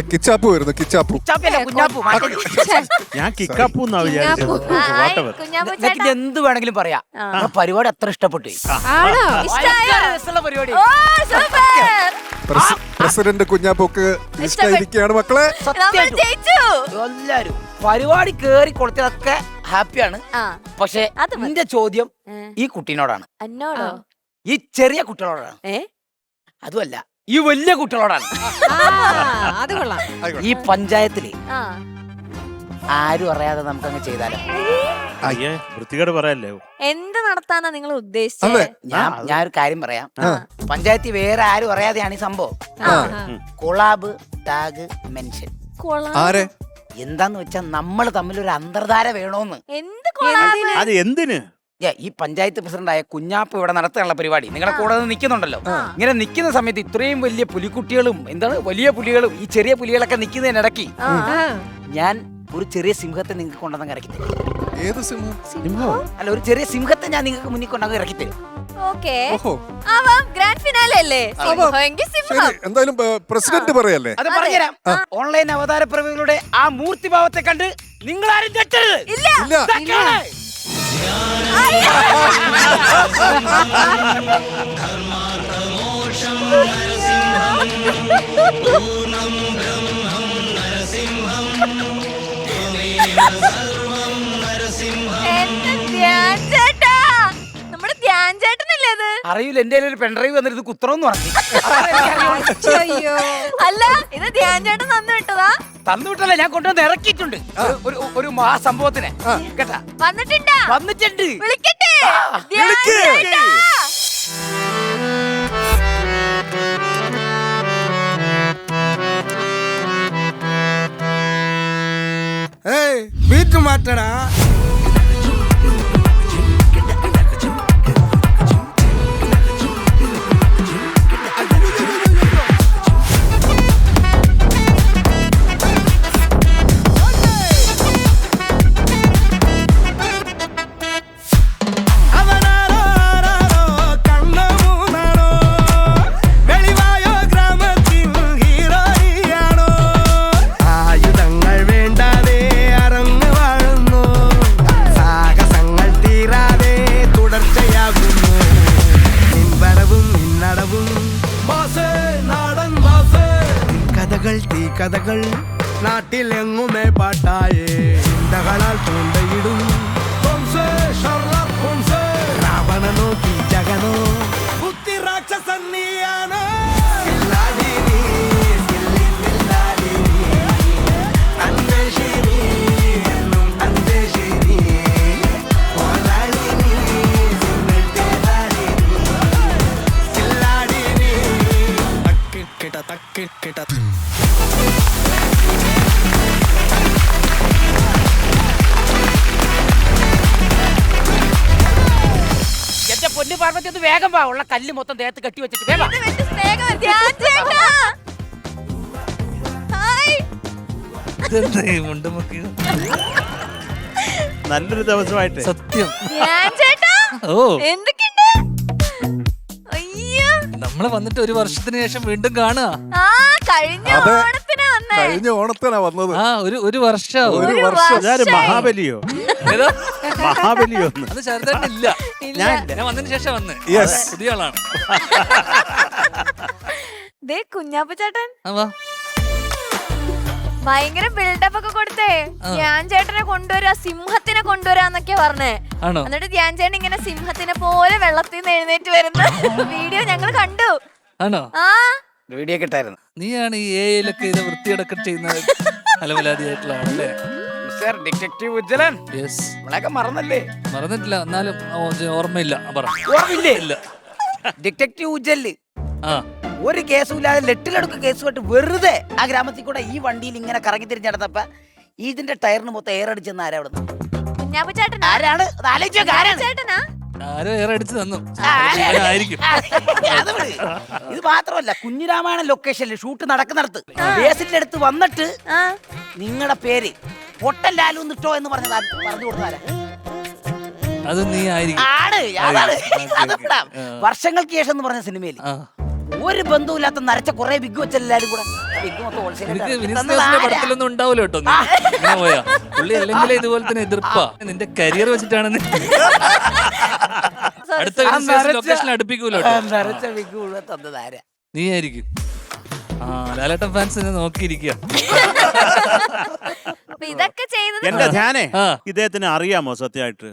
കിച്ചാപ്പു വരുന്നു. കിച്ചാപ്പു ഞാൻ കിക്കാപ്പൂ എന്നാ വിചാരിച്ചത്. ഇത് എന്ത് വേണമെങ്കിലും പറയാം. പരിപാടി അത്ര ഇഷ്ടപ്പെട്ടു. പരിപാടി പ്രസിഡന്റ് കുഞ്ഞാപ്പൊക്ക് ഇഷ്ടായിരിക്കുകയാണ് മക്കളെ. എല്ലാരും പരിപാടി കേറി കൊടുത്തതൊക്കെ ഹാപ്പിയാണ്. പക്ഷെ എന്റെ ചോദ്യം ഈ കുട്ടീനോടാണ്, ഈ ചെറിയ കുട്ടികളോടാണ്, അതുമല്ല ഈ വലിയ കുട്ടികളോടാണ്. ഈ പഞ്ചായത്തില് ആരും അറിയാതെ നമുക്കങ്ങ് ചെയ്താലോ? വൃത്തികേട് പറയല്ലേ. എന്ത് നടത്താനാ നിങ്ങൾ ഉദ്ദേശിച്ചത്? ഞാനൊരു കാര്യം പറയാം. പഞ്ചായത്തിൽ വേറെ ആരും അറിയാതെയാണ് ഈ സംഭവം. Collab tag mention. എന്താന്ന് വെച്ചാ നമ്മള് തമ്മിൽ ഒരു അന്തർധാര വേണോന്ന്. അത് എന്തിന്? ഈ പഞ്ചായത്ത് പ്രസിഡന്റായ കുഞ്ഞാപ്പ് ഇവിടെ നടത്താനുള്ള പരിപാടി നിങ്ങളുടെ കൂടെ നിൽക്കുന്നുണ്ടല്ലോ. ഇങ്ങനെ നിൽക്കുന്ന സമയത്ത് ഇത്രയും വലിയ പുലിക്കുട്ടികളും വലിയ പുലികളും ഈ ചെറിയ പുലികളൊക്കെ നിൽക്കുന്നതിനിടയ്ക്ക് ഞാൻ ഒരു ചെറിയ സിംഹത്തെ നിങ്ങൾക്ക് കൊണ്ടുവന്ന് ഇറക്കി തരും. ഏത് സിംഹം? അല്ല, ഒരു ചെറിയ സിംഹത്തെ ഞാൻ നിങ്ങൾക്ക് മുന്നിൽ കൊണ്ടുവന്ന് ഇറക്കി തരും. എന്തായാലും പ്രസിഡന്റ് പറയല്ലേ? അത് പറഞ്ഞുതരാം. ഓൺലൈൻ അവതാര പ്രമുഖരുടെ ആ മൂർത്തിഭാവത്തെ കണ്ട് നിങ്ങൾ ആരും തെറ്റരുത്. അറിയില്ല, എന്റെ ഒരു പെൺഡ്രൈവ് വന്നിട്ട് കുത്തണമെന്ന് പറഞ്ഞു. അല്ല, ഇത് ധ്യാൻ ചേട്ടൻ തന്നു വിട്ടതാ? തന്നു വിട്ടല്ല, ഞാൻ കൊണ്ടുവന്ന് ഇറക്കിയിട്ടുണ്ട് ഒരു മഹാസംഭവത്തിന്. കേട്ടാ? വന്നിട്ടുണ്ട്. വിളിക്കട്ടെ? ബീറ്റ് മാറ്റടാ. കഥകൾ നാട്ടിലെങ്ങുമേ പാട്ടായേ, ചിന്തകളാൽ തോണ്ടയിടും രാവണ നോക്കി ജഗനോ ബുദ്ധി രാക്ഷസൻ നീയാണോ? എന്റെ പൊന്നു പാർവതി, ഒന്ന് വേഗം വാ. ഉള്ള കല്ല് മൊത്തം ദേഹത്ത് കെട്ടി വെച്ചിട്ട് വേഗം. നല്ലൊരു ദിവസമായിട്ട് സത്യം. എന്തൊക്കെയുണ്ട്? നമ്മള് വന്നിട്ട് ഒരു വർഷത്തിന് ശേഷം വീണ്ടും കാണുക. കഴിഞ്ഞ ഓണത്തിനാ വന്നത്. ഒരു വർഷം. മഹാബലിയോ? മഹാബലിയോ? അത് ശരതല്ല, ഞാൻ വന്നതിന് ശേഷം വന്ന് പുതിയ ആളാണ്. കുഞ്ഞാപ്പ ചേട്ടൻ ഭയങ്കര ബിൽഡപ്പ് ഒക്കെ കൊടുത്തേ. ധ്യാൻ ചേട്ടനെ കൊണ്ടുവരാ, സിംഹത്തിനെ കൊണ്ടുവരാന്നൊക്കെ പറഞ്ഞേ. എന്നിട്ട് ധ്യാൻ ചേട്ടൻ ഇങ്ങനെ സിംഹത്തിനെ പോലെ വെള്ളത്തിൽ നിന്ന് എഴുന്നേറ്റ് വരുന്ന വീഡിയോ ഞങ്ങൾ കണ്ടു. ആണോ? വീഡിയോ കിട്ടായിരുന്നു. നീയാണ് ഈ എയിലൊക്കെ ഇത് വൃത്തിയടക്ക ചെയ്യുന്നത്. അലമലാദിയായിട്ടുള്ള ആളല്ലേ ഡിറ്റക്റ്റീവ് ഉജ്ജലൻ? മറന്നല്ലേ? മറന്നിട്ടില്ല, എന്നാലും ഓർമ്മയില്ല. ഓർമ്മയില്ല. ഡിറ്റക്റ്റീവ് ഉജ്ജല് ഒരു കേസുമില്ലാതെ ലെട്ടിലെടുക്ക് കേസുമായിട്ട് വെറുതെ ആ ഗ്രാമത്തിൽ കൂടെ ഈ വണ്ടിയിൽ ഇങ്ങനെ കറങ്ങി തിരിഞ്ഞെടുത്തപ്പ ഇതിന്റെ ടയറിന് മൊത്തം എയർ അടിച്ചെന്ന് ആരാ അവിടെ? ആരാണ്? ആരോ എയർ അടിച്ചു തന്നു. ഇത് മാത്രമല്ല, കുഞ്ഞിരാമായണ ലൊക്കേഷനിൽ ഷൂട്ട് നടക്കുന്നിടത്ത് ബേസിന്റെ അടുത്ത് വന്നിട്ട് നിങ്ങളുടെ പേര് പൊട്ടൻ ലാലു നിട്ടോ എന്ന് പറഞ്ഞു കൊടുത്താരാ? അത് നീ ആയിരിക്കും. വർഷങ്ങൾക്ക് ശേഷം എന്ന് പറഞ്ഞ സിനിമയിൽ ഒരു ബന്ധവുമില്ലാത്ത നരച്ച കുറെ വിഗ് വെച്ചെല്ലാരും കൂടെ വിഗ് മൊത്തം എനിക്ക് ഹോൾസെയിൽ വിനീത് പടത്തിലൊന്നും ഉണ്ടാവില്ല കേട്ടോ നീ ഇങ്ങനെ പോയാ പുള്ളി അല്ലെങ്കിലേ ഇതുപോലെ തന്നെ എതിർപ്പാ നിന്റെ കരിയർ വെച്ചിട്ടാണ് അടുത്ത ലൊക്കേഷൻ അടുപ്പിക്കൂലോ കേട്ടോ. നരച്ച വിഗ് മുഴുവൻ തന്നതാരാ? നീ ആയിരിക്കും. ആ ലാലേട്ടൻ ഫാൻസ് നോക്കിയിരിക്കുക. അപ്പൊ ഇതൊക്കെ ചെയ്തത് എന്റെ ധ്യാനേ ആ. ഇദ്ദേഹത്തിന് അറിയാമോ സത്യമായിട്ട്?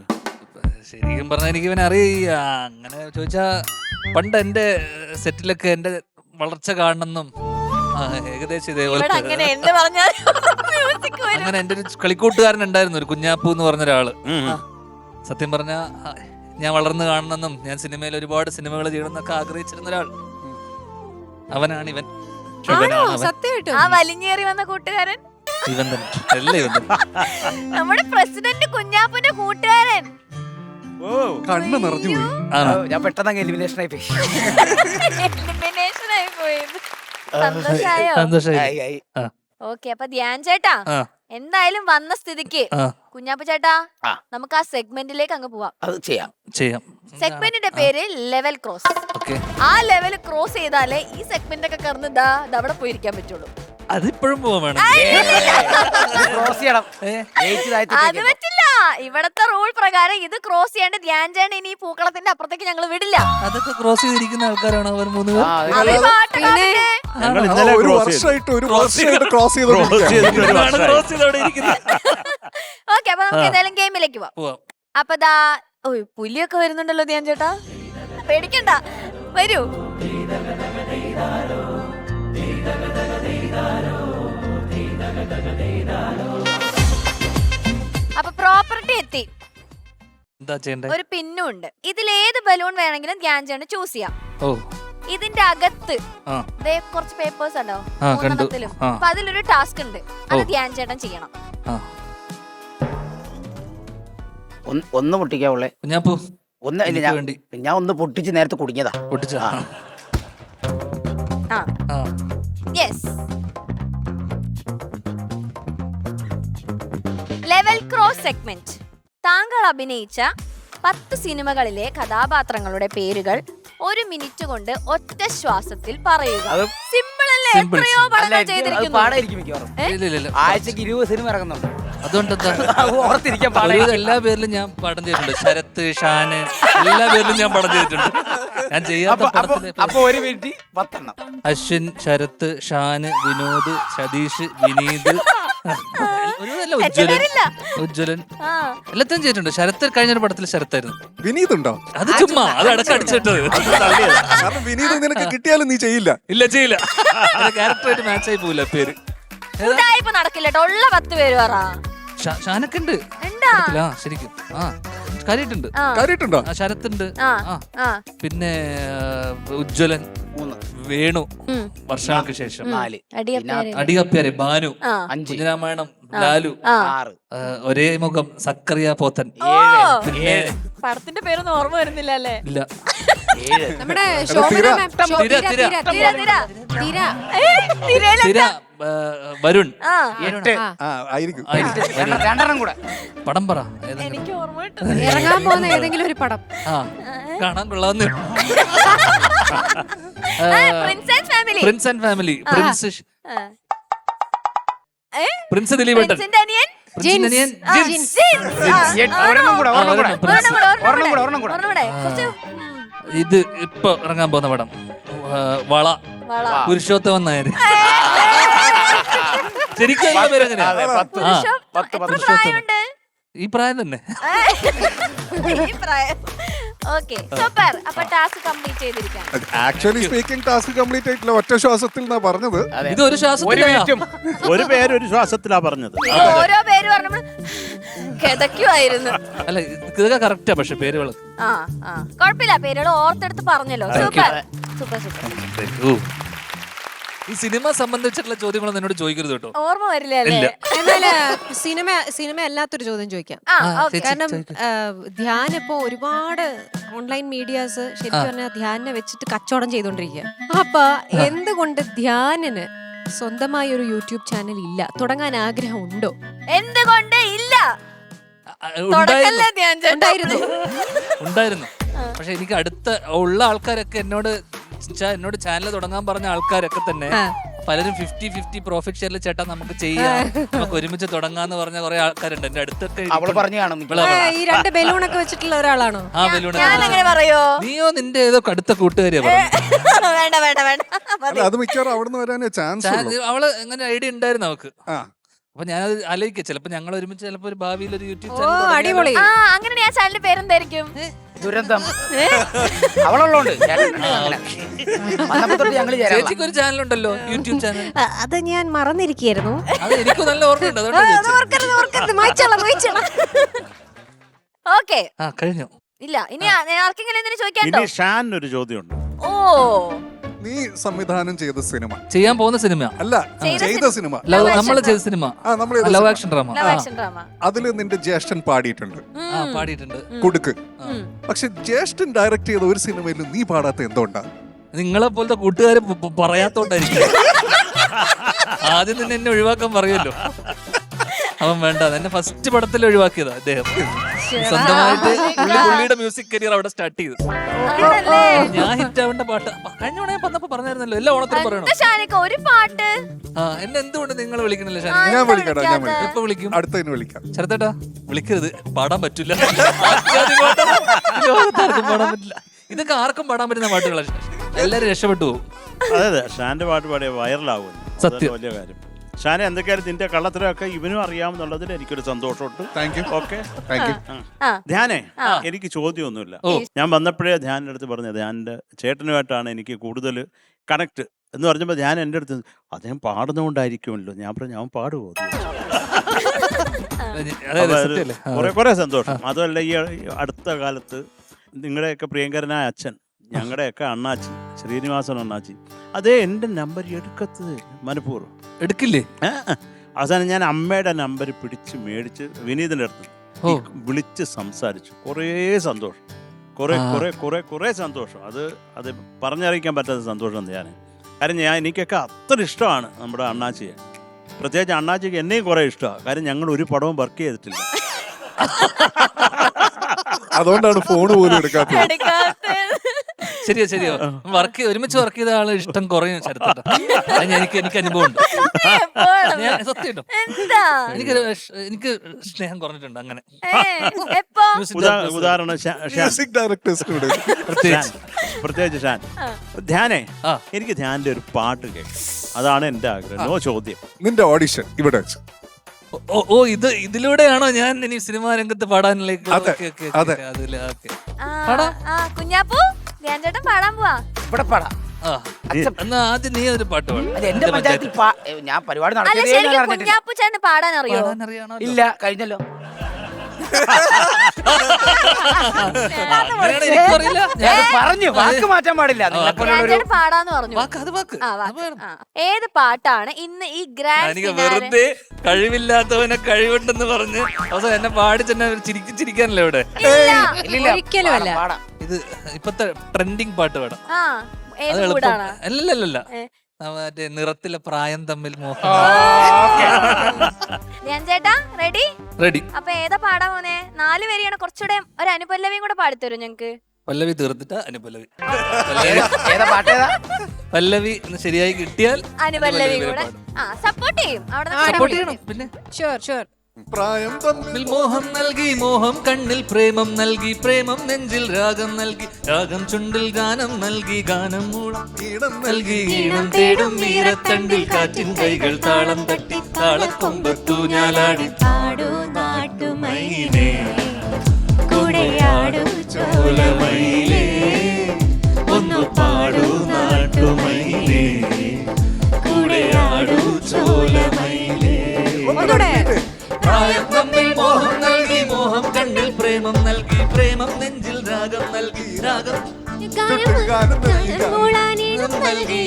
ശരിക്കും പറഞ്ഞാൽ എനിക്ക് ഇവനെ അറിയാ. അങ്ങനെ ചോദിച്ചാ പണ്ട് എന്റെ സെറ്റിലൊക്കെ എന്റെ വളർച്ച കാണണമെന്നും ഏകദേശം ഇതേപോലെ ഇവിടെ അങ്ങനെ എന്ത് പറഞ്ഞാലും മ്യൂസിക് വരും. അങ്ങനെ എന്റെ ഒരു കളിക്കൂട്ടുകാരൻ ഉണ്ടായിരുന്നു, ഒരു കുഞ്ഞാപ്പു എന്ന് പറഞ്ഞ ഒരാള്. ഉം. സത്യം പറഞ്ഞ ഞാൻ വളർന്നു കാണണമെന്നും ഞാൻ സിനിമയിൽ ഒരുപാട് സിനിമകൾ ചെയ്യണമെന്നൊക്കെ ആഗ്രഹിച്ചിരുന്ന ഒരാൾ. അവനാണ് ഇവൻ. ആ വലിഞ്ഞേറി വന്ന കൂട്ടുകാരൻ ഇവൻ തന്നെ. എല്ലാം ഇവൻ തന്നെ. നമ്മുടെ പ്രസിഡന്റ് കുഞ്ഞാപ്പന്റെ കൂട്ടുകാരൻ. ഓ കണ്ണ് നിറഞ്ഞു പോയി. ആണോ? ഞാൻ പെട്ടെന്ന് എലിമിനേഷൻ ആയി പോയി. Elimination ആയി പോയത്. സന്തോഷായോ? സന്തോഷായി. ആ, ഓക്കെ, അപ്പൊ ധ്യാൻ ചേട്ടാ ആ, എന്തായാലും വന്ന സ്ഥിതിക്ക് ആ. കുഞ്ഞാപ്പു ചേട്ടാ ആ. നമുക്ക് ആ സെഗ്മെന്റിലേക്ക് അങ്ങ് പോവാം. അത് ചെയ്യാം. ചെയ്യാം. സെഗ്മെന്റിന്റെ പേര് ലെവൽ ക്രോസ്. ഓക്കെ. ആ ലെവൽ ക്രോസ് ചെയ്താലേ ഈ സെഗ്മെന്റ് ഒക്കെ കറന്ന് അവിടെ പോയിരിക്കാൻ പറ്റുള്ളൂ. അതിപ്പോഴും പോവാൻ വേണം. ക്രോസ് ചെയ്യണം. അത് പറ്റില്ല. ഇവിടത്തെ റൂൾ പ്രകാരം ഇത് ക്രോസ് ചെയ്യാണ്ട് ധ്യാൻ ചേട്ടൻ ഇനി ഈ പൂക്കളത്തിന്റെ അപ്പുറത്തേക്ക് ഞങ്ങൾ വിടില്ല. അതൊക്കെ ക്രോസ് ചെയ്തിരിക്കുന്ന ആൾക്കാരാണ് അവർ മൂന്ന് പേർ. അവര് പാട്ടുകാരല്ലേ? ഞങ്ങൾ ആ, ഇന്നലെ ഒരു cross ചെയ്തു. വർഷമായിട്ട് ക്രോസ് Cross ചെയ്തിട്ട് ഒരു ഇതാണ് വർഷമായി. ക്രോസ് ചെയ്തവിടെ ഇരിക്കുന്നത്. ഓക്കെ, അപ്പൊ നമുക്ക് എന്തായാലും ഗെയിമിലേക്ക് പോവാം. പോവാം. അപ്പൊ ദാ പുലിയൊക്കെ വരുന്നുണ്ടല്ലോ ധ്യാൻ ചേട്ടാ, പേടിക്കണ്ട, വരൂ. അപ്പൊ പ്രോപ്പർട്ടി എത്തി. എന്താ ചെയ്യണ്ടേ? ഒരു പിന്നും ഉണ്ട്. ഇതിൽ ഏത് ബലൂൺ വേണമെങ്കിലും ധ്യാൻ ചേട്ടൻ ചൂസ് ചെയ്യാം. ഓ, ഇതിന്റെ അകത്ത് ആ, ദേ കുറച്ച് പേപ്പേഴ്സ് ഉണ്ടോ ആ, കണ്ടു. മൂന്നെണ്ണത്തിലും. ആ. അപ്പൊ അതിലൊരു ടാസ്ക് ഉണ്ട്, അത് ഓ. ധ്യാൻ ചേട്ടൻ ചെയ്യണം. ആ. ഒന്ന് പൊട്ടിക്കാവുള്ളേ. കുഞ്ഞാപ്പു ഒന്ന് ഇല്ല, എനിക്ക് വേണ്ടി ഞാൻ ഒന്ന് പൊട്ടിച്ച് നേരത്തെ കുടുങ്ങിയതാ. പൊട്ടിച്ച. ആ ആ, യെസ്. Level cross segment. താങ്കൾ അഭിനയിച്ച 10 സിനിമകളിലെ കഥാപാത്രങ്ങളുടെ പേരുകൾ 1 മിനിറ്റ് കൊണ്ട് ഒറ്റ ശ്വാസത്തിൽ പറയുക. അത് സിമ്പിൾ അല്ലേ? Simple, എത്രയോ simple. പടങ്ങൾ അത് ചെയ്തിരിക്കുന്നു. പാടായിരിക്കും മിക്കവാറും. ഇല്ല, ഇല്ല, ഇല്ല. ആഴ്ചക്ക് 20 സിനിമ ഇറങ്ങുന്നുണ്ട്. അതുകൊണ്ടെന്താ അത് ഓർത്തിരിക്കാൻ ഒരു പാടായിരിക്കും. എല്ലാ പേരിലും ഞാൻ പടം ചെയ്തിട്ടുണ്ട്. ശരത്ത്, ഷാന്, എല്ലാ പേരിലും ഞാൻ പടം ചെയ്തിട്ടുണ്ട്. ഞാൻ ചെയ്യാത്ത പടത്തില് അപ്പൊ 1 മിനിറ്റ് 10 എണ്ണം. അശ്വിൻ, ശരത്ത്, ഷാന്, വിനോദ്, സതീഷ്, വിനീത്, ഒരുവിധമല്ല, ഉജ്ജ്വലൻ, പേരില്ല. ഉജ്ജ്വലൻ, ആ. എല്ലാത്തിനും ചെയ്തിട്ടുണ്ട്. ശരത്ത് കഴിഞ്ഞൊരു പടത്തിൽ ശരത്തായിരുന്നു. വിനീത് ഉണ്ടോ? അത് ചുമ്മാ അത് അടച്ചടിച്ചിട്ടത്. കാരണം വിനീത് നിനക്ക് കിട്ടിയാലും നീ ചെയ്യില്ല. ഇല്ല, ചെയ്യില്ല. ക്യാരക്ടറായിട്ട് മാച്ച് ആയി പോവില്ല പേര്. ഉടായിപ്പ് നടക്കില്ല കേട്ടോ. ഉള്ള 10 പേര് പറ. ഷാനൊക്കെ ഉണ്ട് ഉണ്ടാ? പടത്തില്. ആ, ശരിക്കും. ആ, കാര്യമായിട്ടുണ്ട്. ആ. കാര്യട്ടുണ്ടോ? ആ, ശരത്തുണ്ട്. ആ. ആ, ആ. പിന്നെ ഉജ്ജ്വലൻ, 3, വേണു, ഉം. വർഷങ്ങൾക്ക് ശേഷം 4, അടിയപ്പേര്. അടികപ്പ്യാരെ, ഭാനു, 5, കുഞ്ഞിരാമായണം, ലാലു, ആ. 6, ഒരേ മുഖം, സക്കറിയ പോത്തൻ. ഓ, പിന്നെ പടത്തിന്റെ പേരൊന്നും ഓർമ്മ വരുന്നില്ല അല്ലേ? ഇല്ല, 7. നമ്മുടെ തിര. തിര, വരുൺ. ആ. 8. ആ ആയിരിക്കും. രണ്ടെണ്ണം കൂടെ. പടം പറ ഏതെങ്കിലും. എനിക്ക് ഓർമ്മ കിട്ടും. ഇറങ്ങാൻ പോകുന്ന ഏതെങ്കിലും ഒരു പടം. ആ, കാണാൻ കൊള്ളാവുന്ന princess family. Prince and family. Prince prince ദിലീപേട്ടൻ. പ്രിൻസിന്റെ അനിയൻ പ്രിൻസിന്റെ അനിയൻ ജിൻസ്. ഒരെണ്ണം കൂടെ, ഒരെണ്ണം കൂടെ. പ്രിൻസ്. ഒരെണ്ണം കൂടെ. ഒരെണ്ണൂടെ. കുറച്ച് ഇത് ഇപ്പൊ ഇറങ്ങാൻ പോകുന്ന പടം വള, വള. പുരുഷോത്തമൻ നായർ. ശരിക്കും അതിന്റെ പേര് എങ്ങനെയാ? അതെ, 10. ആ, എത്ര പ്രായമുണ്ട്? ഈ പ്രായം തന്നെ. ഈ പ്രായം. Okay, super. അപ്പൊ ടാസ്ക് കംപ്ലീറ്റ് ചെയ്തിരിക്കാം. ആക്ച്വലി സ്പീക്കിംഗ് ടാസ്ക് കംപ്ലീറ്റ് ആയിട്ടില്ല. ഒറ്റ ശ്വാസത്തിൽ എന്നാ പറഞ്ഞത്. അതെ. ഇത് ഒരു ശ്വാസത്തിലാ. ഒരു പേര് ഒരു ശ്വാസത്തിലാ പറഞ്ഞത്. ഇത് ഓരോ പേര് പറഞ്ഞപ്പോൾ കിതയ്ക്കുമായിരുന്നു. അല്ല, ഇതൊക്കെ കറക്റ്റാ, പക്ഷെ പേരുകൾ. ആ ആ കുഴപ്പമില്ല, പേരുകൾ ഓർത്തെടുത്ത് പറഞ്ഞല്ലോ. Super super super. ഈ സിനിമ സംബന്ധിച്ചിട്ടുള്ള ചോദ്യങ്ങളൊന്നും എന്നോട് ചോദിക്കരുത് കേട്ടോ. ഓർമ്മ വരില്ല അല്ലേ? ഇല്ല. എന്നാല് സിനിമ അല്ലാത്തൊരു ചോദ്യം ചോദിക്കാം. ആ ആ, ഓക്കെ. കാരണം ധ്യാൻ ഇപ്പോ ഒരുപാട് ഓൺലൈൻ മീഡിയാസ് ശരിക്കും പറഞ്ഞാൽ ധ്യാനെ വെച്ചിട്ട് കച്ചവടം ചെയ്തോണ്ടിരിക്കുക. അപ്പൊ എന്തുകൊണ്ട് ധ്യാനിന് സ്വന്തമായ ഒരു യൂട്യൂബ് ചാനൽ ഇല്ല? തുടങ്ങാൻ ആഗ്രഹം ഉണ്ടോ? എന്തുകൊണ്ട് ഇല്ല? ഉണ്ടായിരുന്നു. ഉണ്ടായിരുന്നു. ഉണ്ടായിരുന്നു. പക്ഷെ എനിക്ക് അടുത്ത ഉള്ള ആൾക്കാരൊക്കെ എന്നോട് വെച്ചാൽ എന്നോട് ചാനൽ തുടങ്ങാൻ പറഞ്ഞ ആൾക്കാരൊക്കെ തന്നെ പലരും 50-50 പ്രോഫിറ്റ് ഷെയറിൽ ചേട്ടാ നമുക്ക് ചെയ്യാം, നമുക്ക് ഒരുമിച്ച് തുടങ്ങാന്ന് പറഞ്ഞ കുറെ ആൾക്കാരുണ്ട് എന്റെ അടുത്തൊക്കെ. അവള് പറഞ്ഞു കാണും ഈ 2 ബലൂണൊക്കെ വെച്ചിട്ടുള്ള ഒരാളാണോ? ആ ബലൂൺ ഞാൻ അങ്ങനെ പറയോ? നീയോ നിന്റെ ഏതോ അടുത്ത കൂട്ടുകാരിയാ പറഞ്ഞു. വേണ്ട വേണ്ട വേണ്ട. അല്ല, അത് മിക്കവാറും അവിടെ നിന്ന് വരാനേ ചാൻസ് ഉള്ളൂ. അവള് എങ്ങനെ ഐഡിയ ഉണ്ടായിരുന്നു അവക്ക്. ആ. അപ്പൊ ഞാനത് ആലോചിക്കാം, ചിലപ്പോ ഞങ്ങൾ ഒരുമിച്ച് ചിലപ്പോ ഒരു ഭാവിയിൽ ഒരു യൂട്യൂബ് ഓ അടിപൊളി. ആ അങ്ങനെ ആ ചാനലിന്റെ പേരെന്തായിരിക്കും? ദുരന്തം. അവളുള്ളോണ്ട് ഞങ്ങള് ചേച്ചിക്ക് ഒരു ചാനൽ ഉണ്ടല്ലോ, യൂട്യൂബ് ചാനൽ. അത് ഞാൻ മറന്നിരിക്കുന്നു. അത് എനിക്ക് നല്ല ഓർമ്മയുണ്ട്, അതുകൊണ്ടാണ് ഓക്കെ ആ കഴിഞ്ഞു. ഇല്ല ഇനി ആർക്കെങ്കിലും എന്തിനു ചോദിക്കാണ്ടോ? ഇനി ഷാൻ ഒരു ചോദ്യമുണ്ട്. ഓ നീ സംവിധാനം ചെയ്ത സിനിമ ചെയ്യാൻ പോകുന്ന സിനിമ അല്ല, ചെയ്ത സിനിമ, നമ്മൾ ചെയ്ത cinema love action drama. Love action drama. അതില് നിന്റെ ജ്യേഷ്ഠൻ പാടിയിട്ടുണ്ട്, പാടിയിട്ടുണ്ട്. കൊടുക്ക്. പക്ഷെ ജ്യേഷ്ഠൻ ഡയറക്ട് ചെയ്ത ഒരു സിനിമയിലും നീ പാടാത്ത എന്തുകൊണ്ടാ? നിങ്ങളെ പോലത്തെ കൂട്ടുകാര് പറയാത്തോണ്ടായിരിക്കും. ആദ്യം തന്നെ എന്നെ ഒഴിവാക്കാൻ പറയുമല്ലോ. അവൻ വേണ്ട, എന്നെ ഫസ്റ്റ് പടത്തിൽ ഒഴിവാക്കിയതാ അദ്ദേഹം. സ്വന്തമായിട്ട് പുള്ളിയുടെ മ്യൂസിക് കരിയർ അവിടെ സ്റ്റാർട്ട് ചെയ്തു. ഞാൻ ഹിറ്റ് ആവേണ്ട പാട്ട് കഴിഞ്ഞ ഓണം വന്നപ്പോ പറഞ്ഞായിരുന്നല്ലോ, എല്ലാ ഓണത്തിനും പറയണം. ഒരു പാട്ട് എന്നെ എന്തുകൊണ്ട് നിങ്ങൾ വിളിക്കണില്ല? ഞാൻ വിളിക്കാം, ഞാൻ വിളിക്കാം. എപ്പോ വിളിക്കും? അടുത്തതിന് വിളിക്കാം. ചെറുത്തേട്ടാ വിളിക്കരുത്, പാടാൻ പറ്റില്ല. പാടാൻ പറ്റില്ല. ഇതൊക്കെ ആർക്കും പാടാൻ പറ്റുന്ന പാട്ടുകളാണ്. എല്ലാരും രക്ഷപ്പെട്ടു പോകും. അതെ, ഷാന്റെ പാട്ട് പാടിയ വൈറലാവും. സത്യം. വലിയ കാര്യം. ഷാനെ എന്തൊക്കെയാലും നിന്റെ കള്ളത്തരമൊക്കെ ഇവനും അറിയാമെന്നുള്ളതിൽ എനിക്കൊരു സന്തോഷമുണ്ട്. Thank you. Okay. Thank you. ധ്യാനേ, എനിക്ക് ചോദ്യമൊന്നുമില്ല. ഞാൻ വന്നപ്പോഴേ ധ്യാനിന്റെ അടുത്ത് പറഞ്ഞത് ധ്യാനിന്റെ ചേട്ടനുമായിട്ടാണ് എനിക്ക് കൂടുതൽ കണക്ട് എന്ന് പറഞ്ഞപ്പോൾ ധ്യാൻ എൻ്റെ അടുത്ത് അദ്ദേഹം പാടുന്നതുകൊണ്ടായിരിക്കുമല്ലോ. ഞാൻ പറഞ്ഞു അവൻ പാടുമോ? കുറെ സന്തോഷം. അതുമല്ല, ഈ അടുത്ത കാലത്ത് നിങ്ങളുടെയൊക്കെ പ്രിയങ്കരനായ അച്ഛൻ, ഞങ്ങളുടെയൊക്കെ അണ്ണാച്ചി ശ്രീനിവാസൻ അണ്ണാച്ചി, അതേ എൻ്റെ നമ്പർ എടുക്കത്തത് മനഃപൂർവ്വം എടുക്കില്ലേ. അവസാനം ഞാൻ അമ്മയുടെ നമ്പർ പിടിച്ച് മേടിച്ച് വിനീതിൻ്റെ അടുത്ത് വിളിച്ച് സംസാരിച്ചു. കുറേ സന്തോഷം, കുറേ സന്തോഷം. അത് പറഞ്ഞറിയിക്കാൻ പറ്റാത്ത സന്തോഷം. കാര്യം എനിക്കൊക്കെ അത്ര ഇഷ്ടമാണ് നമ്മുടെ അണ്ണാച്ചിയെ. പ്രത്യേകിച്ച് അണ്ണാച്ചിക്ക് എന്നെയും കുറേ ഇഷ്ടമാണ്. കാര്യം ഞങ്ങൾ ഒരു പടവും വർക്ക് ചെയ്തിട്ടില്ല. അതുകൊണ്ടാണ് ഫോൺ പോലും എടുക്കാത്തത്. ശരിയോ ഒരുമിച്ച് വർക്ക് ചെയ്ത ആള് ഇഷ്ടം കുറയും ചരിത്രത്തെ. എനിക്ക് അനുഭവം ഉണ്ട്. സത്യം എനിക്ക് സ്നേഹം കുറഞ്ഞിട്ടുണ്ട്. അങ്ങനെ ഉദാഹരണം മ്യൂസിക് ഡയറക്ടേഴ്സിനോട് പ്രത്യേകിച്ച് ഷാൻ. ധ്യാനേ, എനിക്ക് ധ്യാനിന്റെ ഒരു പാട്ട് കേൾക്കും, അതാണ് എന്റെ ആഗ്രഹം. നോ ചോദ്യം. നിന്റെ ഓഡിഷൻ ഇവിടെ വെച്ച്. ഓ ഇതിലൂടെയാണോ ഞാൻ ഇനി സിനിമാ രംഗത്ത് പാടാനിലേക്ക്? കുഞ്ഞാപ്പൂ, ധ്യാൻ ചേട്ടൻ പാടാൻ പോവാ. ഇവിടെ പാടാം. എന്നാ ആദ്യം നീ ഒരു പാട്ട് പാടും. എന്റെ പഞ്ചായത്തിൽ ഞാൻ പരിപാടി അല്ല, ശരിക്കും കുഞ്ഞാപ്പൂ ചേട്ടന് പാടാൻ അറിയോ? ഇല്ല, കഴിഞ്ഞല്ലോ. പറഞ്ഞു, വാക്ക് മാറ്റാൻ പാടില്ല. പാടാന്ന് പറഞ്ഞു. ഏത് പാട്ടാണ് ഇന്ന് ഈ ഗ്രാൻഡ് വെറുതെ കഴിവില്ലാത്തവനെ കഴിവുണ്ടെന്ന് പറഞ്ഞ് അവസാനം എന്നെ പാടി തന്നെ ചിരിക്കാനല്ലേ ഇവിടെ? ഒരിക്കലും അല്ല. ഇത് ഇപ്പത്തെ ട്രെൻഡിങ് പാട്ട് പാടാം. അല്ലല്ല, മറ്റേ നിറത്തിലെ പ്രായം തമ്മിൽ മോഹം. ചേട്ടാ റെഡി? റെഡി. അപ്പൊ ഏതാ പാടാൻ പോന്നെ? 4 വരിയാണ്. കുറച്ചുകൂടെ ഒരു അനുപല്ലവിയും കൂടെ പാടിത്തരും ഞങ്ങക്ക്. പല്ലവി തീർത്തിട്ട് അനുപല്ലവി. പല്ലവി ശരിയായി കിട്ടിയാൽ അനുപല്ലവി കൂടെ സപ്പോർട്ട് ചെയ്യും. സപ്പോർട്ട് ചെയ്യണം. പിന്നെ ഷുവർ. പ്രായം തമ്മിൽ മോഹം നൽകി, മോഹം കണ്ണിൽ പ്രേമം നൽകി, പ്രേമം നെഞ്ചിൽ രാഗം നൽകി, രാഗം ചുണ്ടിൽ ഗാനം നൽകി, ഗാനം മൂളം ഈണം നൽകി, ഈണം തേടും മീരത്തണ്ടിൽ കാറ്റിൻ കൈകൾ താളം തട്ടി, താളക്കൊമ്പത്തു ഞാലാടി. പാടൂ നാട്ടുമയിലേ, കൂടെയാടൂ ചോലമയിലേ, ഒന്ന് പാടൂ നാട്ടുമയിലേ, കൂടെയാടൂ ചോലമയിലേ. പ്രായം തമ്മിൽ മോഹം നൽകി, മോഹം കണ്ണിൽ പ്രേമം നൽകി, പ്രേമം നെഞ്ചിൽ രാഗം നൽകി, രാഗം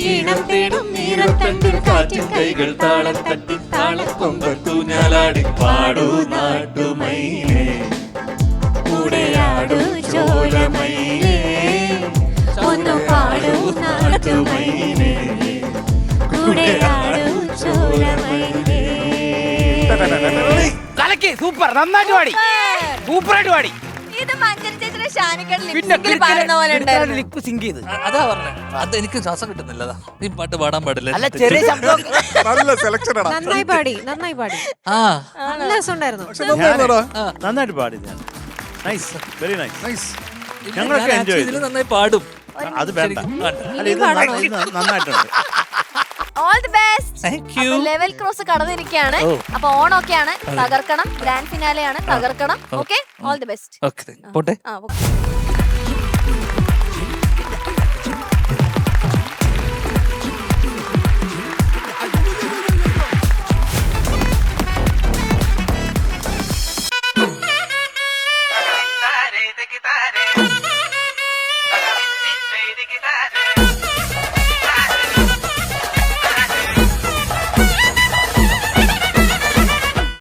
ഈണം തേടും നീരത്തണ്ടിൽ കാറ്റിൻ കൈകൾ താളം തട്ടി, താളക്കൊമ്പത്തു ഞാലാടി. പാടൂ നാട്ടുമയിലേ, കൂടെയാടൂ ചോലമയിലേ, ഒന്ന് പാടൂ നാട്ടുമയിലേ, കൂടെയാടൂ ചോലമയിലേ. കലക്കി, സൂപ്പർ, നന്നായിട്ട് പാടി, സൂപ്പറായിട്ട് പാടി. ഇത് മഞ്ജരി ചേച്ചിയുടെ ഷാനിക്കൻ ലിപ്സിംഗിൽ പാടുന്ന പോലെ ഉണ്ടായിരുന്നു. ലിപ്പ് സിങ്ക് ചെയ്ത് അതാ പറഞ്ഞേ, അത് എനിക്ക് ശ്വാസം കിട്ടുന്നില്ല. അതാ ഈ പാട്ട് പാടാൻ പാടില്ല. അല്ല ചെറിയ ശബ്ദം നല്ല സെലക്ഷൻ ആണ്. നന്നായി പാടി ആ നല്ല രസമുണ്ടായിരുന്നു. പക്ഷെ നന്നായിരുന്നോടാ. നന്നായിട്ട് പാടി ഞാൻ. Nice, very nice. നൈസ്. ഞങ്ങളൊക്കെ ഞാൻ enjoy actually ഇതില് നന്നായി പാടും. അത് വേണ്ട. ശരിക്കും വേണ്ട. അല്ല, ഇത് നന്നായിട്ടുണ്ട്. All the best. Thank you. Level cross കടന്നിരിക്കുകയാണ്. ഓ. അപ്പൊ ഓണൊക്കെയാണ്, തകർക്കണം. ഗ്രാൻഡ് ഫിനാലെയാണ്, തകർക്കണം. Okay, all the best. Okay, പോട്ടെ. ആ, okay.